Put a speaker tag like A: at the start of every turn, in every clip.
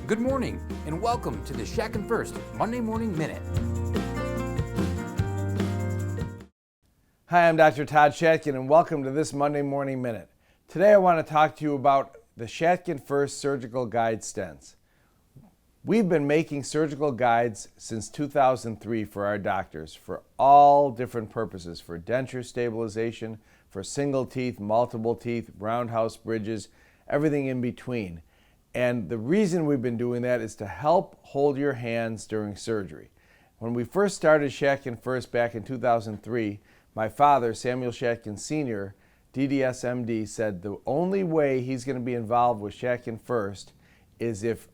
A: Good morning, and welcome to the Shack First Monday Morning Minute.
B: Hi, I'm Dr. Todd Shatkin, and welcome to this Monday Morning Minute. Today I want to talk to you about the Shatkin First Surgical Guide Stents. We've been making surgical guides since 2003 for our doctors for all different purposes, for denture stabilization, for single teeth, multiple teeth, roundhouse bridges, everything in between. And the reason we've been doing that is to help hold your hands during surgery. When we first started Shatkin First back in 2003, my father, Samuel Shatkin Sr., DDS-MD, said the only way he's going to be involved with Shatkin First is if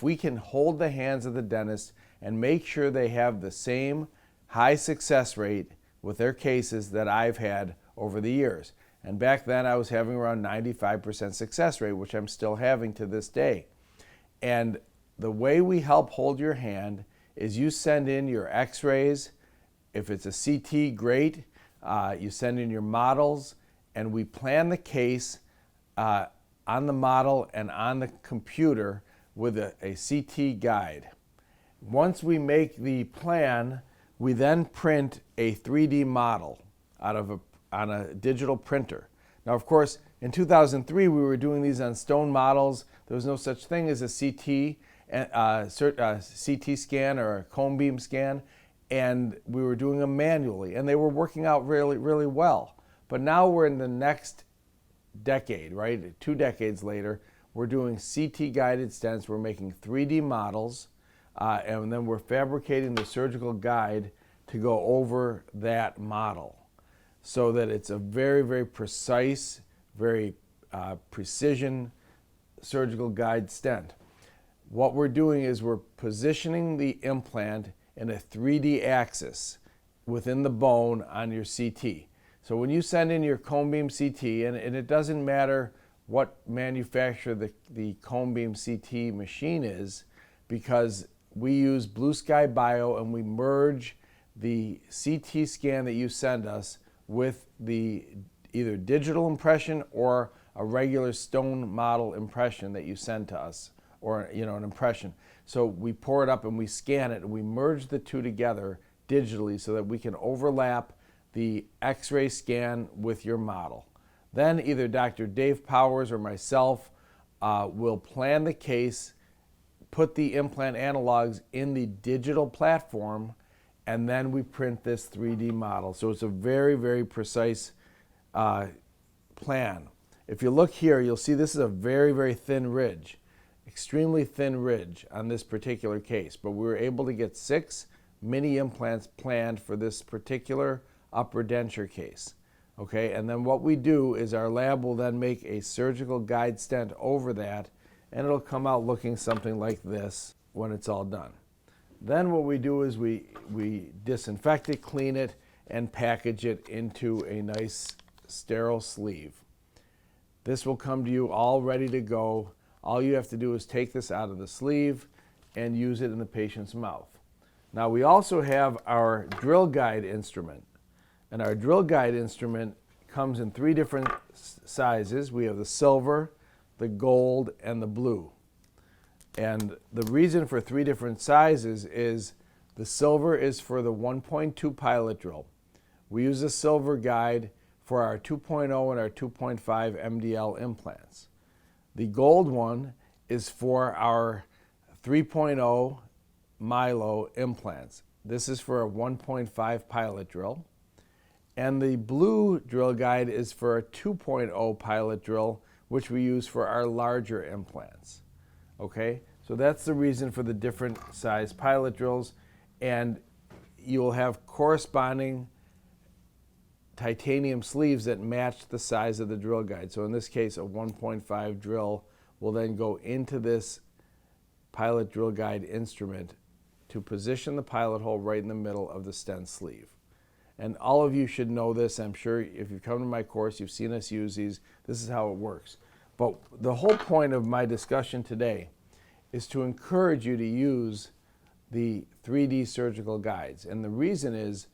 B: we can hold the hands of the dentist and make sure they have the same high success rate with their cases that I've had over the years. And back then I was having around 95% success rate, which I'm still having to this day. And the way we help hold your hand is you send in your x-rays. If it's a CT, great. You send in your models, and we plan the case on the model and on the computer with a CT guide. Once we make the plan, we then print a 3D model on a digital printer. Now, of course, in 2003, we were doing these on stone models. There was no such thing as a CT scan or a cone beam scan, and we were doing them manually, and they were working out really, really well. But now we're in the next decade, right? 2 decades later, we're doing CT-guided stents. We're making 3D models, and then we're fabricating the surgical guide to go over that model, so that it's a very, very precise, very precision surgical guide stent. What we're doing is we're positioning the implant in a 3D axis within the bone on your CT. So when you send in your cone beam CT, and it doesn't matter what manufacturer the cone beam CT machine is, because we use Blue Sky Bio and we merge the CT scan that you send us with the either digital impression or a regular stone model impression that you send to us, or an impression. So we pour it up and we scan it and we merge the two together digitally so that we can overlap the x-ray scan with your model. Then either Dr. Dave Powers or myself will plan the case, put the implant analogs in the digital platform, and then we print this 3D model. So it's a very, very precise plan. If you look here, you'll see this is a very, very thin ridge, extremely thin ridge on this particular case. But we were able to get 6 mini implants planned for this particular upper denture case. Okay, and then what we do is our lab will then make a surgical guide stent over that, and it'll come out looking something like this when it's all done. Then what we do is we disinfect it, clean it, and package it into a nice sterile sleeve. This will come to you all ready to go. All you have to do is take this out of the sleeve and use it in the patient's mouth. Now we also have our drill guide instrument. And our drill guide instrument comes in 3 different sizes. We have the silver, the gold, and the blue. And the reason for 3 different sizes is the silver is for the 1.2 pilot drill. We use the silver guide for our 2.0 and our 2.5 MDL implants. The gold one is for our 3.0 Milo implants. This is for a 1.5 pilot drill. And the blue drill guide is for a 2.0 pilot drill, which we use for our larger implants. Okay, so that's the reason for the different size pilot drills, and you will have corresponding titanium sleeves that match the size of the drill guide. So in this case, a 1.5 drill will then go into this pilot drill guide instrument to position the pilot hole right in the middle of the stent sleeve. And all of you should know this. I'm sure if you've come to my course, you've seen us use these. This is how it works. But the whole point of my discussion today is to encourage you to use the 3D surgical guides. And the reason is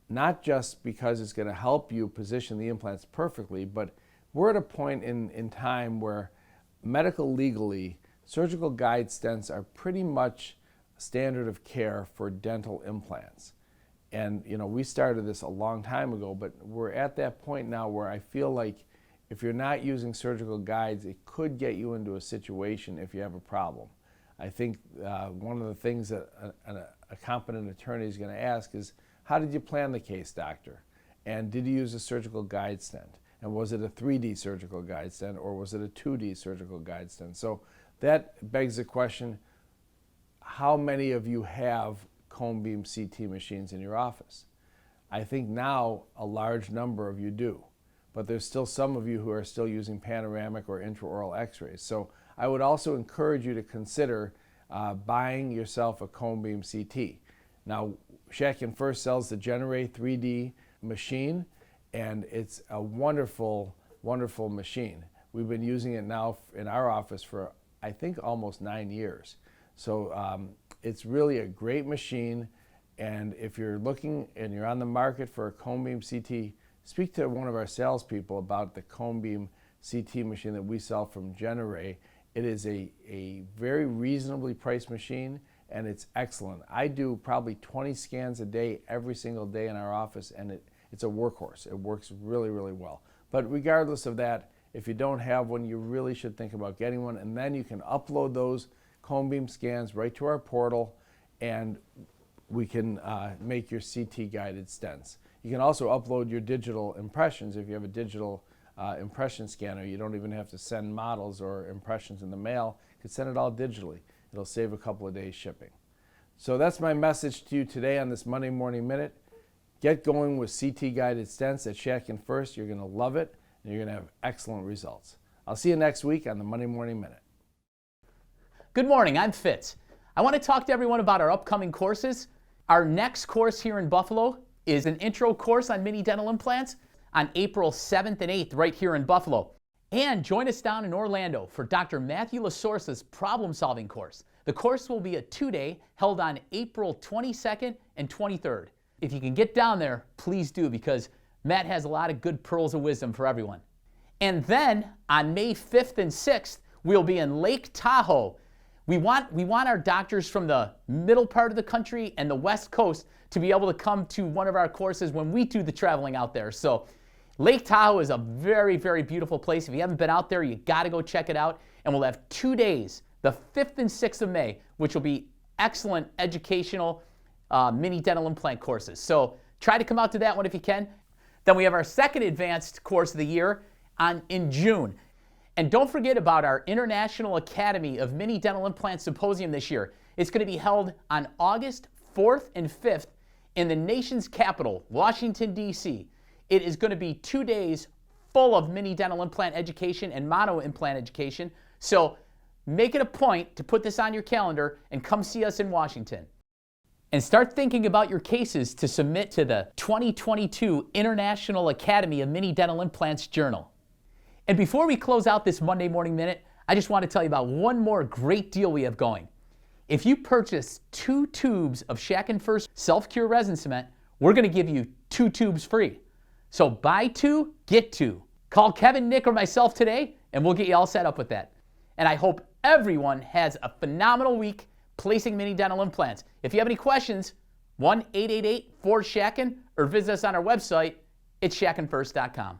B: not just because it's going to help you position the implants perfectly, but we're at a point in time where medical legally surgical guide stents are pretty much standard of care for dental implants. And we started this a long time ago, but we're at that point now where I feel like if you're not using surgical guides, it could get you into a situation if you have a problem. I think one of the things that a competent attorney is going to ask is, how did you plan the case, doctor? And did you use a surgical guide stent? And was it a 3D surgical guide stent, or was it a 2D surgical guide stent? So that begs the question, how many of you have cone beam CT machines in your office? I think now a large number of you do, but there's still some of you who are still using panoramic or intraoral x-rays. So I would also encourage you to consider buying yourself a cone beam CT. Now, Shack First sells the Generate 3D machine, and it's a wonderful, wonderful machine. We've been using it now in our office for, I think, almost 9 years. So it's really a great machine, and if you're looking and you're on the market for a cone beam CT, speak to one of our salespeople about the cone beam CT machine that we sell from Generate. It is a very reasonably priced machine, and it's excellent. I do probably 20 scans a day every single day in our office, and it's a workhorse. It works really, really well. But regardless of that, if you don't have one, you really should think about getting one, and then you can upload those cone beam scans right to our portal, and we can make your CT guided stents. You can also upload your digital impressions. If you have a digital impression scanner, you don't even have to send models or impressions in the mail. You can send it all digitally. It'll save a couple of days shipping. So that's my message to you today on this Monday Morning Minute. Get going with CT guided stents at Shack First. You're going to love it, and you're going to have excellent results. I'll see you next week on the Monday Morning Minute.
C: Good morning, I'm Fitz. I want to talk to everyone about our upcoming courses. Our next course here in Buffalo is an intro course on mini dental implants on April 7th and 8th right here in Buffalo. And join us down in Orlando for Dr. Matthew LaSource's problem-solving course. The course will be a 2-day held on April 22nd and 23rd. If you can get down there, please do, because Matt has a lot of good pearls of wisdom for everyone. And then on May 5th and 6th, we'll be in Lake Tahoe. We want our doctors from the middle part of the country and the West Coast to be able to come to one of our courses when we do the traveling out there. So Lake Tahoe is a very, very beautiful place. If you haven't been out there, you got to go check it out. And we'll have 2 days, the 5th and 6th of May, which will be excellent educational mini dental implant courses. So try to come out to that one if you can. Then we have our second advanced course of the year in June. And don't forget about our International Academy of Mini Dental Implant Symposium this year. It's going to be held on August 4th and 5th in the nation's capital, Washington, D.C. It is going to be 2 days full of mini dental implant education and mono implant education. So make it a point to put this on your calendar and come see us in Washington. And start thinking about your cases to submit to the 2022 International Academy of Mini Dental Implants Journal. And before we close out this Monday Morning Minute, I just want to tell you about one more great deal we have going. If you purchase 2 tubes of Shack First Self-Cure Resin Cement, we're going to give you 2 tubes free. So buy 2, get 2. Call Kevin, Nick, or myself today, and we'll get you all set up with that. And I hope everyone has a phenomenal week placing mini dental implants. If you have any questions, 1-888-4-SHACKN, or visit us on our website at shackandfirst.com.